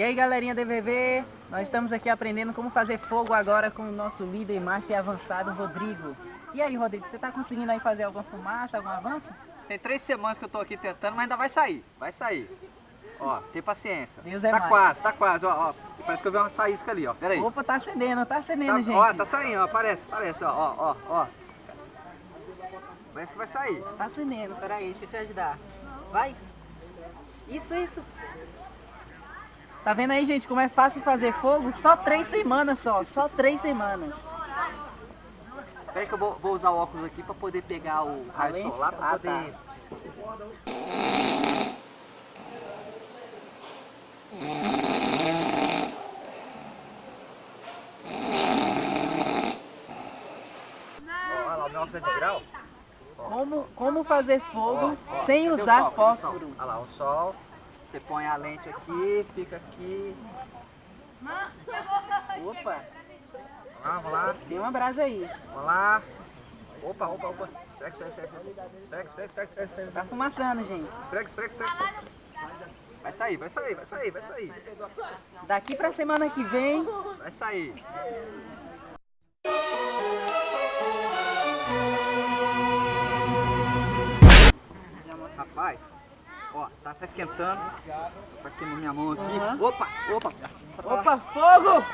aí, galerinha DVV, nós estamos aqui aprendendo como fazer fogo agora com o nosso líder master avançado, Rodrigo. E aí, Rodrigo, você tá conseguindo aí fazer alguma fumaça, algum avanço? Tem 3 semanas que eu tô aqui tentando, mas ainda vai sair, Ó, tem paciência. Deus é tá mais. quase, ó. Parece que eu vi uma faísca ali, ó. Pera aí. Opa, tá acendendo, gente. Ó, tá saindo, ó, parece, ó. Parece que vai sair. Tá acendendo, peraí, deixa eu te ajudar. Vai. Isso. Tá vendo aí, gente, como é fácil fazer fogo? Só 3 semanas só 3 semanas. Pera aí que eu vou usar o óculos aqui pra poder pegar o raio solar pra poder... Olha lá, o meu óculos é de grau. Como fazer fogo sem usar fósforo? Olha lá, o sol. Você põe a lente aqui, fica aqui. Opa, Vamos lá. tem uma brasa aí. Vamos lá. Opa. Segue. Tá fumaçando, gente. Segue. Vai sair. Daqui pra semana que vem... Vai sair. Rapaz, ó, tá esquentando. Tá aqui na minha mão aqui. Uhum. Opa. Opa, fogo!